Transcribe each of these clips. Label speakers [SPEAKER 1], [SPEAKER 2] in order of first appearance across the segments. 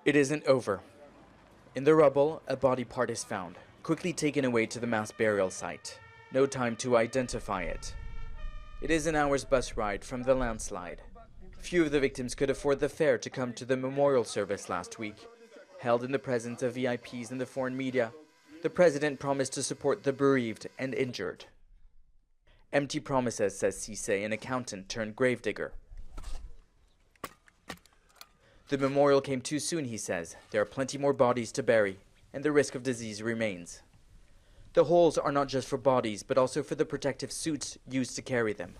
[SPEAKER 1] It isn't over. In the rubble, a body part is found, quickly taken away to the mass burial site. No time to identify it. It is an hour's bus ride from the landslide. Few of the victims could afford the fare to come to the memorial service last week. Held in the presence of VIPs and the foreign media, the president promised to support the bereaved and injured. Empty promises, says Cisse, an accountant turned gravedigger. The memorial came too soon, he says. There are plenty more bodies to bury, and the risk of disease remains. The holes are not just for bodies, but also for the protective suits used to carry them.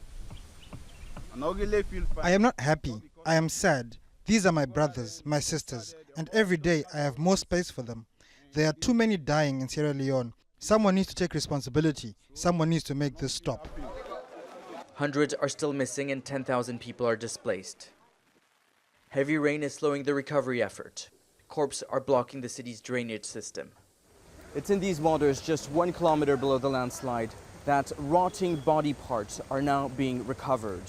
[SPEAKER 2] I am not happy. I am sad. These are my brothers, my sisters, and every day I have more space for them. There are too many dying in Sierra Leone. Someone needs to take responsibility. Someone needs to make this stop.
[SPEAKER 1] Hundreds are still missing and 10,000 people are displaced. Heavy rain is slowing the recovery effort. Corps are blocking the city's drainage system. It's in these waters just 1 kilometer below the landslide that rotting body parts are now being recovered.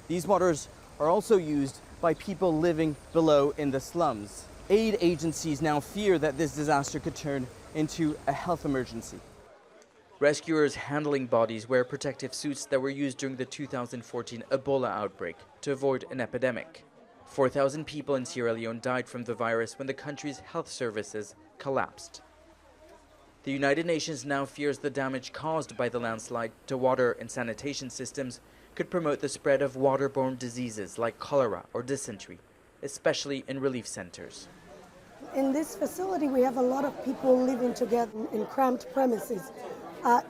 [SPEAKER 1] These waters are also used by people living below in the slums. Aid agencies now fear that this disaster could turn into a health emergency. Rescuers handling bodies wear protective suits that were used during the 2014 Ebola outbreak to avoid an epidemic. 4,000 people in Sierra Leone died from the virus when the country's health services collapsed. The United Nations now fears the damage caused by the landslide to water and sanitation systems could promote the spread of waterborne diseases like cholera or dysentery, especially in relief centers.
[SPEAKER 3] In this facility, we have a lot of people living together in cramped premises.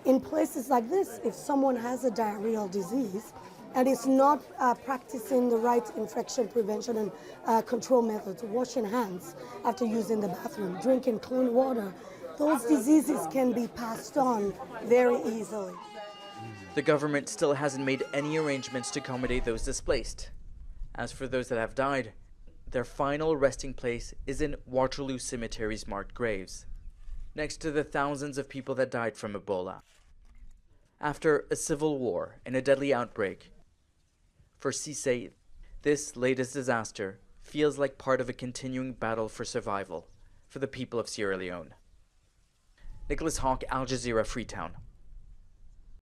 [SPEAKER 3] In places like this, if someone has a diarrheal disease and is not practicing the right infection prevention and control methods, washing hands after using the bathroom, drinking clean water, those diseases can be passed on very easily.
[SPEAKER 1] The government still hasn't made any arrangements to accommodate those displaced. As for those that have died, their final resting place is in Waterloo Cemetery's marked graves, next to the thousands of people that died from Ebola. After a civil war and a deadly outbreak, for Cisse, this latest disaster feels like part of a continuing battle for survival for the people of Sierra Leone. Nicolas, Haque, Jazeera, Freetown.